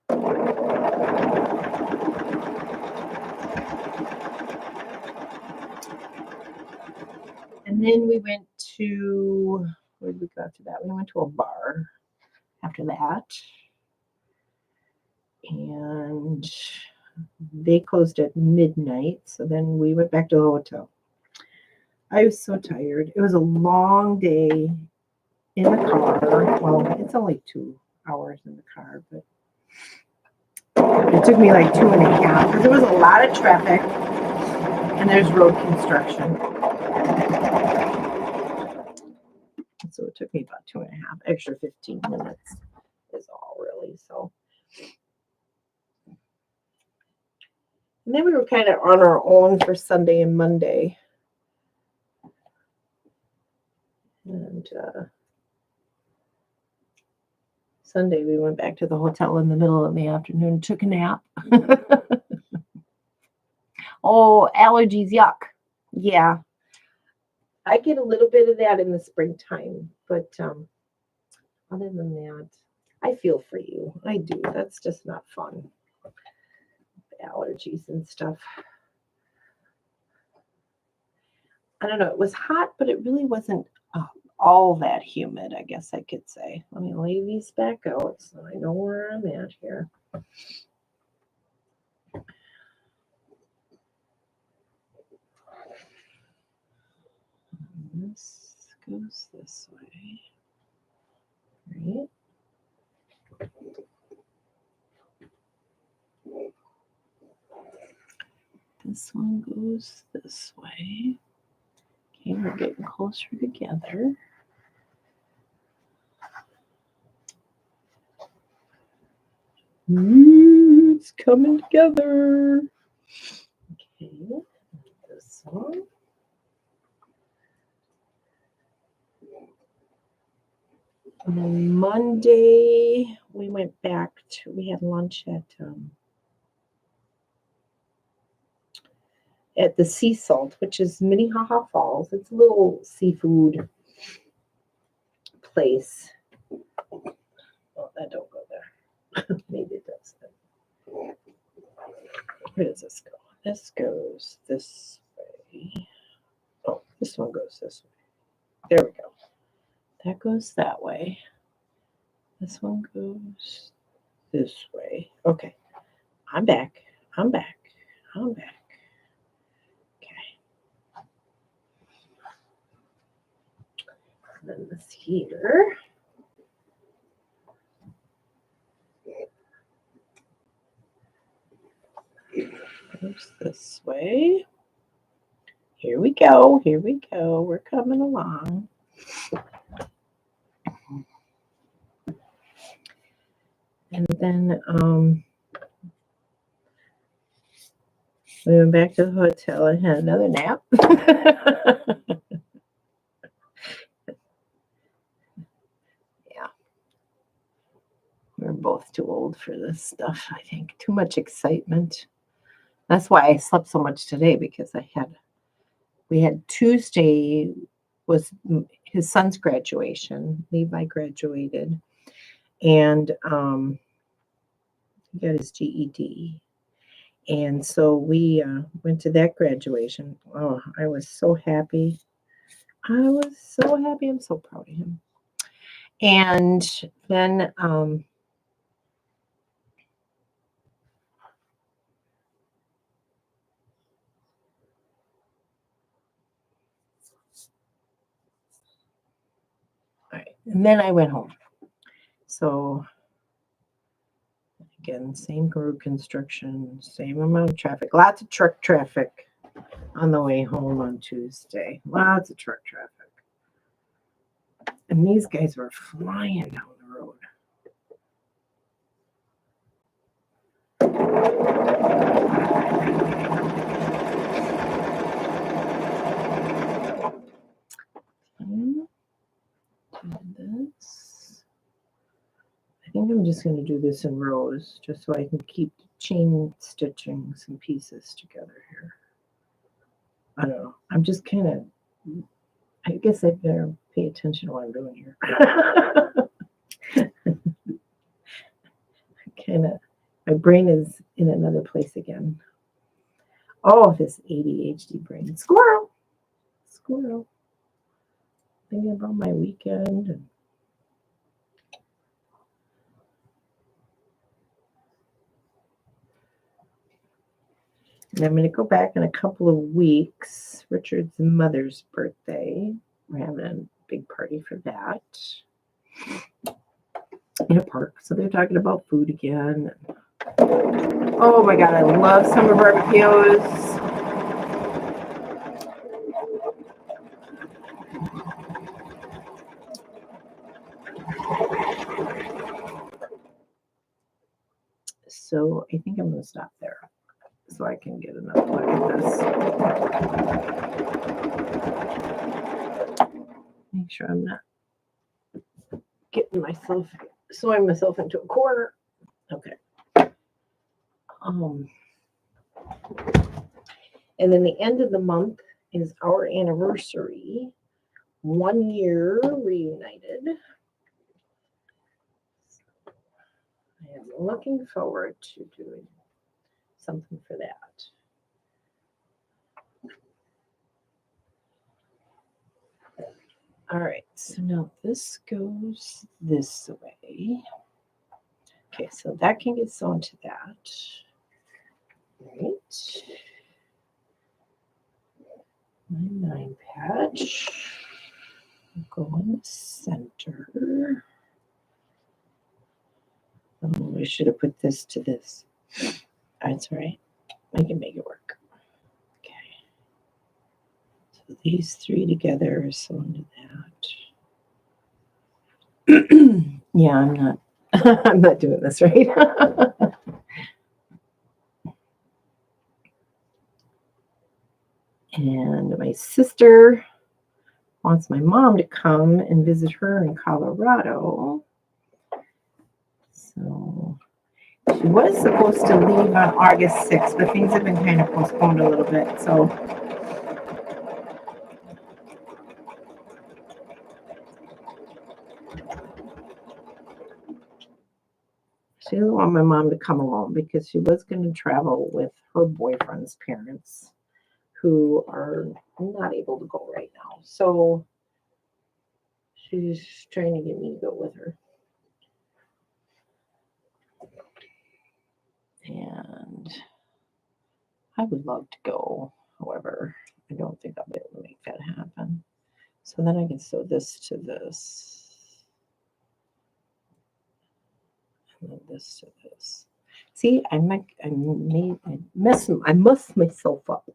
And then we went to, where did we go after that? We went to a bar after that. And they closed at midnight. So then we went back to the hotel. I was so tired. It was a long day in the car. Well, it's only 2 hours in the car, but it took me like 2.5 because there was a lot of traffic and there's road construction. So it took me about 2.5, extra 15 minutes is all really. So, and then we were kind of on our own for Sunday and Monday. And Sunday we went back to the hotel in the middle of the afternoon, took a nap. Oh, allergies, yuck. Yeah. I get a little bit of that in the springtime, but other than that, I feel for you. I do. That's just not fun. Allergies and stuff. I don't know. It was hot, but it really wasn't all that humid, I guess I could say. Let me lay these back out so I know where I'm at here. This goes this way. Right. This one goes this way. Okay, we're getting closer together. It's coming together. Okay, this one. And then Monday, we went back to, we had lunch at the Sea Salt, which is Minnehaha Falls. It's a little seafood place. Oh, that don't go there. Maybe it does. Where does this go? This goes this way. Oh, this one goes this way. There we go. That goes that way. This one goes this way. Okay. I'm back. I'm back. I'm back. Okay. And then this here. Goes this way. Here we go. Here we go. We're coming along. And then we went back to the hotel and had another nap. Yeah. We're both too old for this stuff, I think. Too much excitement. That's why I slept so much today, because we had Tuesday was his son's graduation. Levi graduated. And he got his GED. And so we went to that graduation. Oh, I was so happy. I was so happy. I'm so proud of him. And then all right. And then I went home. So again, same road construction, same amount of traffic. Lots of truck traffic on the way home on Tuesday. Lots of truck traffic. And these guys were flying down the road. This. I think I'm just going to do this in rows just so I can keep chain stitching some pieces together here. I don't know. I'm just kind of, I guess I better pay attention to what I'm doing here. My brain is in another place again. Oh, this ADHD brain. Squirrel. Squirrel. Thinking about my weekend. And I'm going to go back in a couple of weeks. Richard's mother's birthday. We're having a big party for that in a park. So they're talking about food again. Oh my God, I love summer barbecues. So I think I'm going to stop there so I can get another look at this. Make sure I'm not getting myself, sewing myself into a corner. Okay. And then the end of the month is our anniversary. 1 year reunited. I am looking forward to doing something for that. All right, so now this goes this way. Okay, so that can get sewn to that. Right. My 9 patch will go in the center. Oh, I should have put this to this. That's all right. I can make it work. Okay. So these 3 together are sewn to that. Yeah, I'm not I'm not doing this right. And my sister wants my mom to come and visit her in Colorado. So she was supposed to leave on August 6th, but things have been kind of postponed a little bit. So she doesn't want my mom to come alone because she was going to travel with her boyfriend's parents who are not able to go right now. So she's trying to get me to go with her. And I would love to go. However, I don't think I'll be able to make that happen. So then I can sew this to this. And then this to this. See, I messed myself up.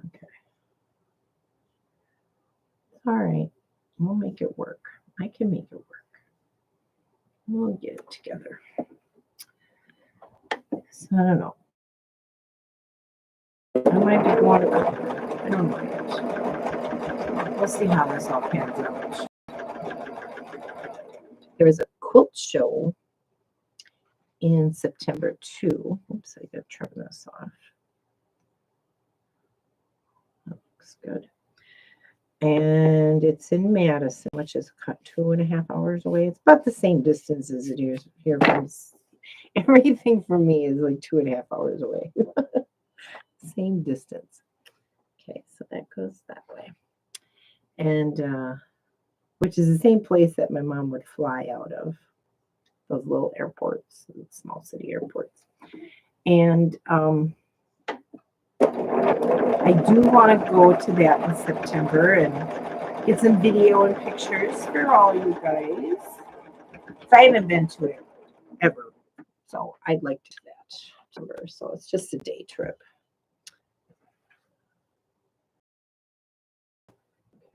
Okay. All right. We'll make it work. I can make it work. We'll get it together. So I don't know. I might be going to color. I don't know yet. We'll see how this all pans out. There was a quilt show in September too. Oops, I gotta turn this off. That looks good. And it's in Madison, which is 2.5 hours away. It's about the same distance as it is here from. Everything for me is like 2.5 hours away. Same distance. Okay, so that goes that way. And which is the same place that my mom would fly out of, those little airports, small city airports. And I do want to go to that in September and get some video and pictures for all you guys. I haven't been to it ever, so I'd like to do that. So it's just a day trip.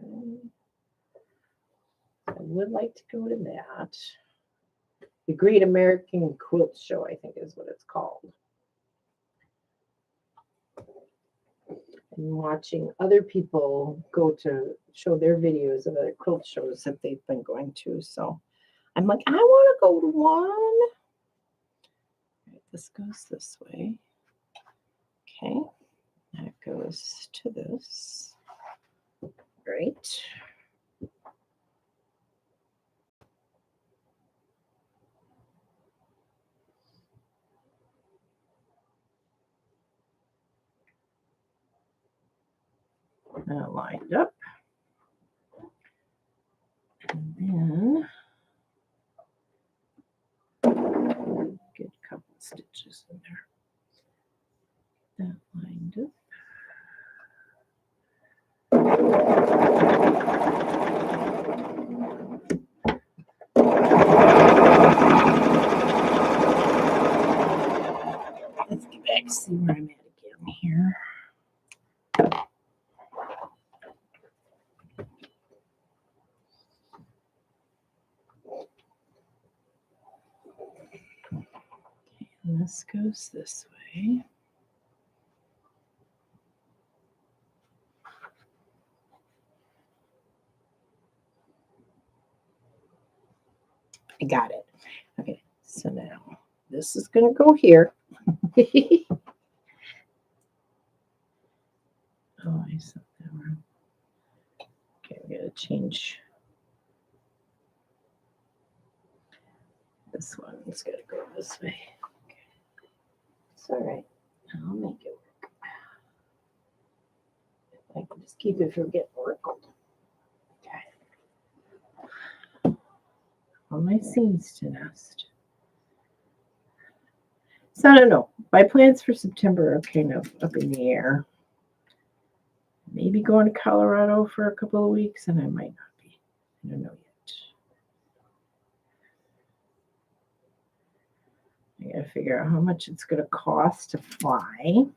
Okay. I would like to go to that. The Great American Quilt Show, I think is what it's called. And watching other people go to show their videos of other quilt shows that they've been going to. So I'm like, I want to go to one. Right, this goes this way. Okay, that goes to this. Great. That lined up. And then get a couple stitches in there. That lined up. Let's get back to see where I'm at again here. And this goes this way. I got it. Okay, so now this is going to go here. Oh, I said that wrong. Okay, we got to change. This one's got to go this way. Okay. It's all right. I'll make it work. I can just keep it from getting wrinkled. Okay. All my seams to nest. So I don't know. My plans for September are kind of up in the air. Maybe going to Colorado for a couple of weeks, and I might not be. I don't know yet. I gotta figure out how much it's gonna cost to fly. And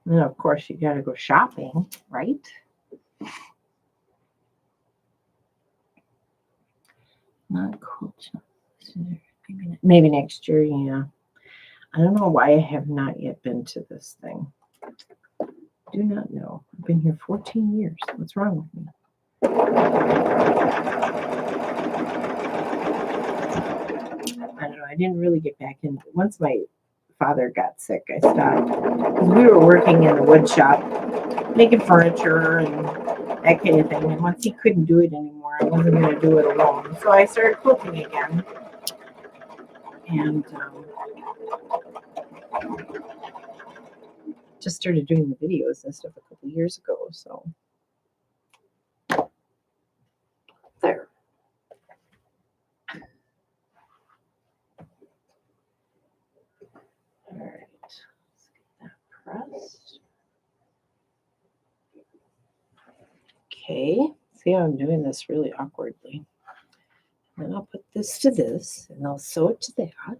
then of course you gotta go shopping, right? Not cool. Maybe next year, yeah. I don't know why I have not yet been to this thing. Do not know. I've been here 14 years. What's wrong with me? I don't know. I didn't really get back in. Once my father got sick, I stopped. Because we were working in the wood shop, making furniture and that kind of thing. And once he couldn't do it anymore, I wasn't going to do it alone. So I started quilting again. And just started doing the videos and stuff a couple years ago. So there. All right. Let's get that pressed. Okay. See how I'm doing this really awkwardly. Then I'll put this to this, and I'll sew it to that.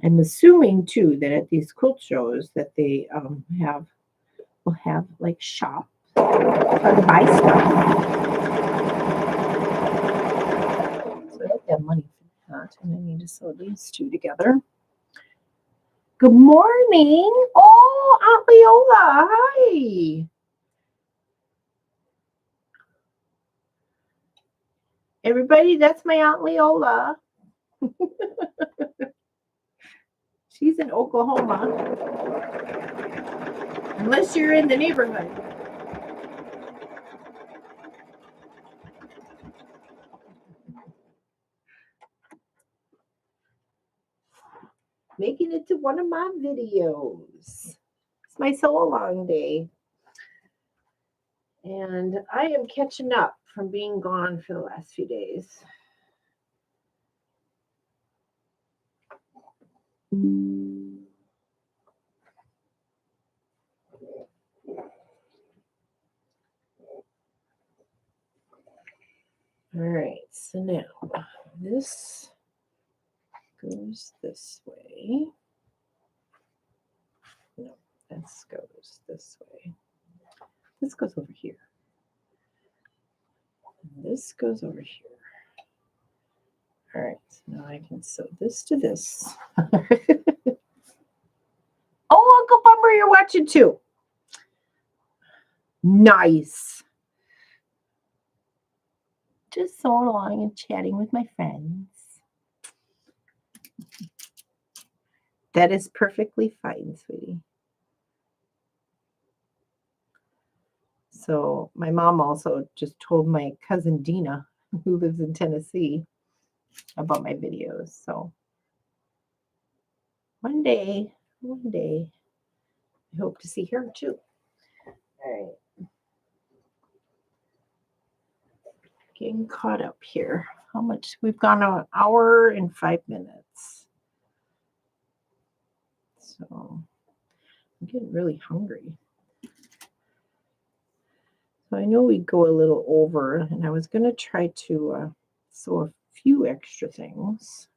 I'm assuming too that at these quilt shows that they will have like shops to buy stuff. So I don't have money for that, and I need to sew these two together. Good morning. Oh, Aunt Leola. Hi. Everybody, that's my Aunt Leola. She's in Oklahoma. Unless you're in the neighborhood. Making it to one of my videos. It's my sew-along day. And I am catching up from being gone for the last few days. All right, so now this goes this way. No, this goes this way. This goes over here. And this goes over here. All right, so now I can sew this to this. Oh, Uncle BOM'er, you're watching too. Nice. Just sewing along and chatting with my friends. That is perfectly fine, sweetie. So my mom also just told my cousin Dina, who lives in Tennessee, about my videos. So one day, I hope to see her too. All right. Getting caught up here. How much? We've gone an hour and 5 minutes. So I'm getting really hungry. So I know we go a little over, and I was going to try to sew a few extra things.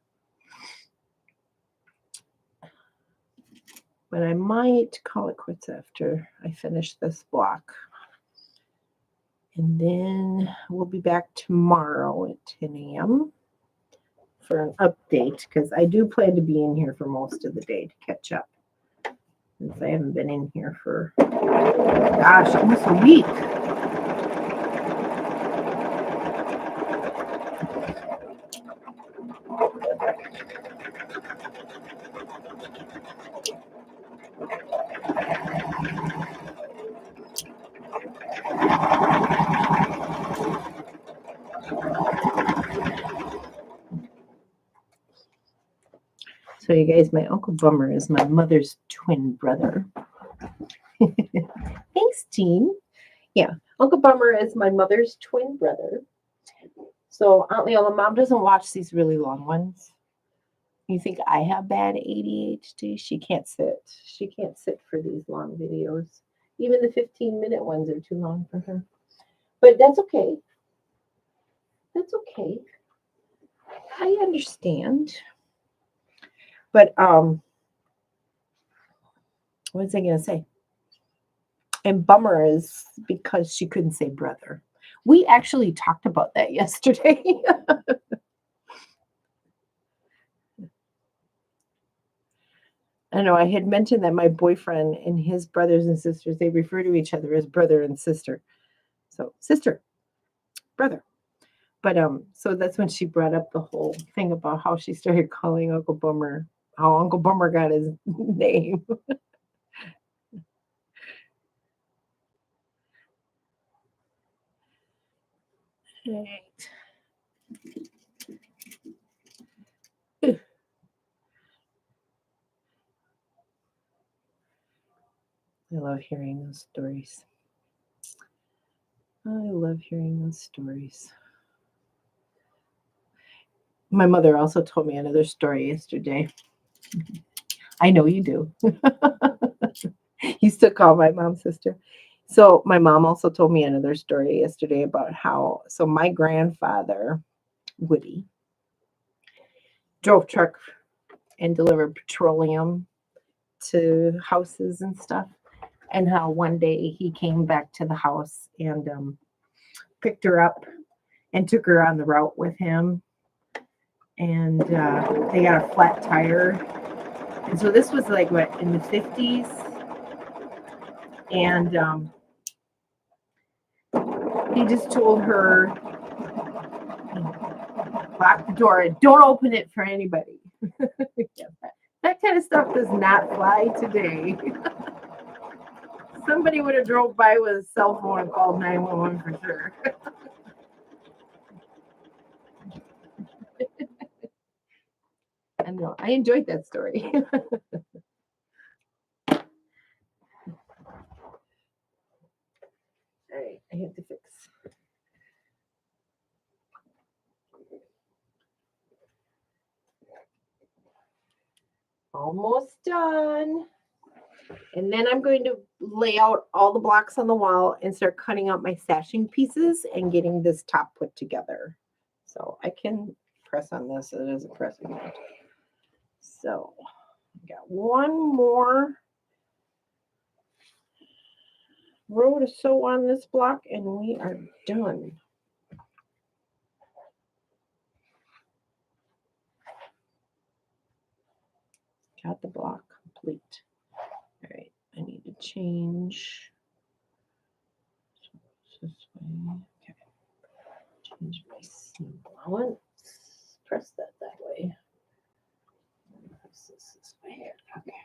But I might call it quits after I finish this block. And then we'll be back tomorrow at 10 a.m. for an update, because I do plan to be in here for most of the day to catch up, since I haven't been in here for, gosh, almost a week. So you guys, my Uncle BOM'er is my mother's twin brother. Thanks, Jean. Yeah, Uncle BOM'er is my mother's twin brother. So Aunt Leola, Mom doesn't watch these really long ones. You think I have bad ADHD? She can't sit. She can't sit for these long videos. Even the 15-minute ones are too long for her. But that's okay. That's okay. I understand. But what was I gonna say? And bummer is because she couldn't say brother. We actually talked about that yesterday. I know I had mentioned that my boyfriend and his brothers and sisters, they refer to each other as brother and sister. So sister, brother. But so that's when she brought up the whole thing about how she started calling Uncle BOM'er, how Uncle BOM'er got his name. Right. I love hearing those stories. I love hearing those stories. My mother also told me another story yesterday. I know you do. You still call my mom sister. So my mom also told me another story yesterday about how, so my grandfather, Woody, drove truck and delivered petroleum to houses and stuff. And how one day he came back to the house and picked her up and took her on the route with him. And they got a flat tire. And so this was like, what, in the 50s? And he just told her, lock the door and don't open it for anybody. That kind of stuff does not fly today. Somebody would have drove by with a cell phone and called 911 for sure. I know. I enjoyed that story. All right, I have to fix. Almost done. And then I'm going to lay out all the blocks on the wall and start cutting out my sashing pieces and getting this top put together. So I can press on this. It is a pressing it. So I got one more row to sew on this block and we are done. got the block complete. All right, I need to change this way. Okay, change my seam allowance. Press that way. Press this way. Okay.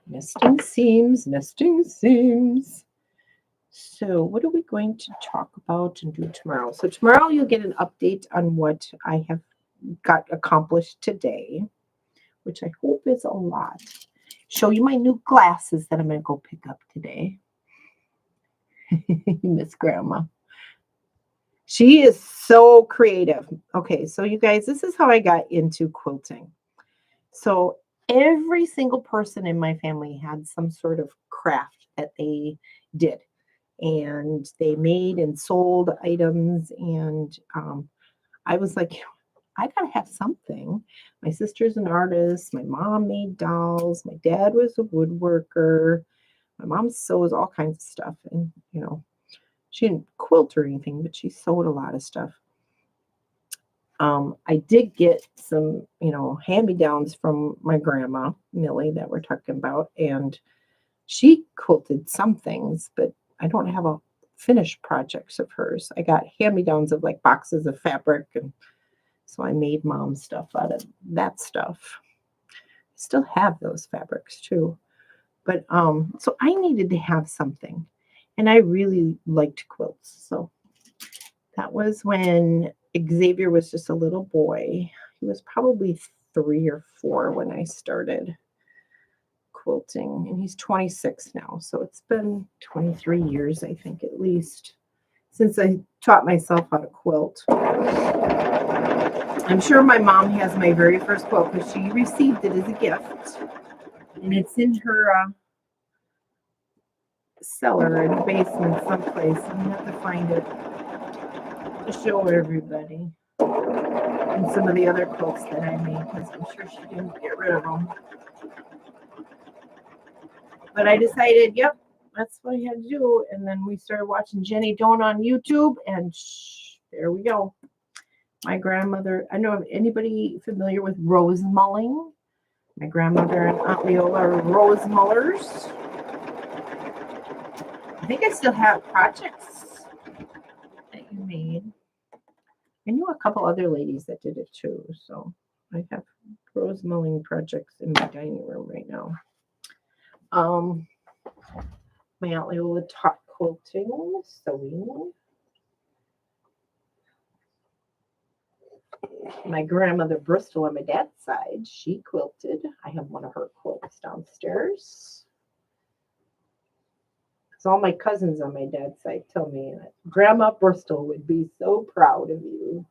Nesting seams, nesting seams. So what are we going to talk about and do tomorrow? So tomorrow you'll get an update on what I have got accomplished today, which I hope is a lot. Show you my new glasses that I'm going to go pick up today. Miss Grandma. She is so creative. Okay, so you guys, this is how I got into quilting. So every single person in my family had some sort of craft that they did. And they made and sold items. And I was like, I got to have something. My sister's an artist. My mom made dolls. My dad was a woodworker. My mom sews all kinds of stuff. And, you know, she didn't quilt or anything, but she sewed a lot of stuff. I did get some, you know, hand-me-downs from my grandma, Millie, that we're talking about. And she quilted some things, but I don't have a finished projects of hers. I got hand-me-downs of like boxes of fabric, and so I made mom stuff out of that stuff. I still have those fabrics too. But so I needed to have something. And I really liked quilts. So that was when Xavier was just a little boy. He was probably 3 or 4 when I started quilting, and he's 26 now. So it's been 23 years, I think, at least, since I taught myself how to quilt. I'm sure my mom has my very first quilt because she received it as a gift, and it's in her cellar in the basement someplace. I'm gonna have to find it to show everybody, and some of the other quilts that I made, because I'm sure she didn't get rid of them. But I decided, yep, that's what I had to do. And then we started watching Jenny Doan on YouTube, and there we go. My grandmother, I don't know if anybody familiar with rose mulling. My grandmother and Aunt Leola are rose mullers. I think I still have projects that you made. I knew a couple other ladies that did it too. So I have rose mulling projects in my dining room right now. My Aunt Leola taught quilting, sewing. My grandmother Bristol on my dad's side, she quilted. I have one of her quilts downstairs. So all my cousins on my dad's side tell me that Grandma Bristol would be so proud of you.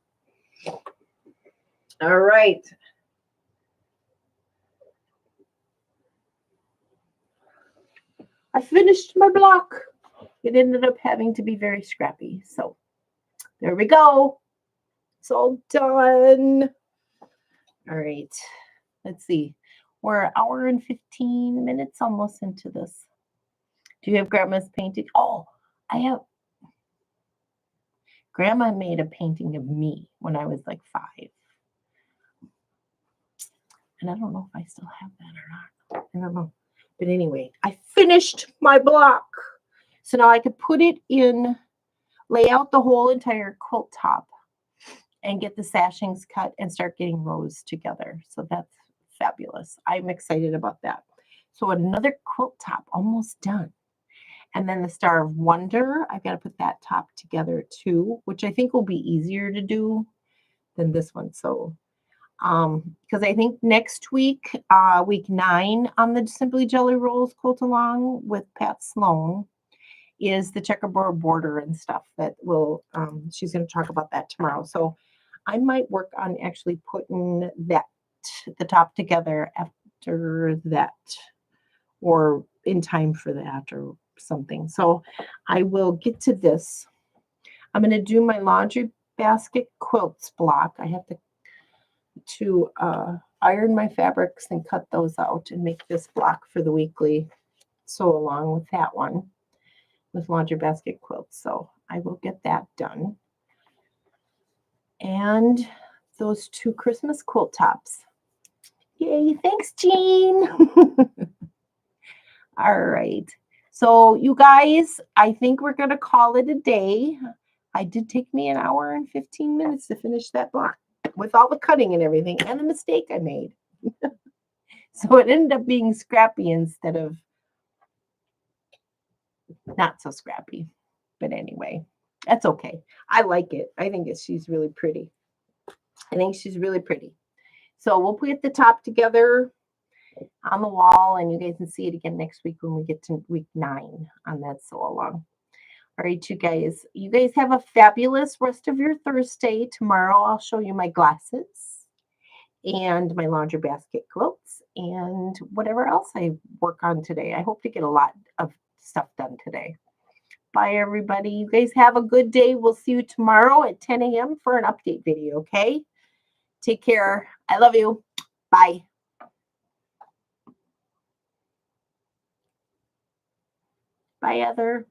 All right. I finished my block. It ended up having to be very scrappy. So there we go. It's all done. All right. Let's see. We're an hour and 15 minutes almost into this. Do you have Grandma's painting? Oh, I have. Grandma made a painting of me when I was like 5. And I don't know if I still have that or not. I don't know. But anyway, I finished my block. So now I could put it in, lay out the whole entire quilt top and get the sashings cut and start getting rows together. So that's fabulous. I'm excited about that. So another quilt top almost done. And then the Star of Wonder, I've got to put that top together too, which I think will be easier to do than this one. So because I think next week, week 9 on the Simply Jelly Rolls Quilt Along with Pat Sloan is the checkerboard border and stuff that will, she's going to talk about that tomorrow. So I might work on actually putting that, the top together after that, or in time for that or something. So I will get to this. I'm going to do my Laundry Basket Quilts block. I have to iron my fabrics and cut those out and make this block for the weekly sew along with that one with Laundry Basket Quilts. So I will get that done. And those 2 Christmas quilt tops. Yay, thanks, Jean. All right. So you guys, I think we're going to call it a day. It did take me an hour and 15 minutes to finish that block with all the cutting and everything and the mistake I made. So it ended up being scrappy instead of not so scrappy. But anyway, that's okay. I like it. I think she's really pretty. I think she's really pretty. So we'll put the top together on the wall, and you guys can see it again next week when we get to week 9 on that sew along. All right, you guys have a fabulous rest of your Thursday. Tomorrow I'll show you my glasses and my laundry basket quilts and whatever else I work on today. I hope to get a lot of stuff done today. Bye, everybody. You guys have a good day. We'll see you tomorrow at 10 a.m. for an update video, okay? Take care. I love you. Bye. Bye, Heather.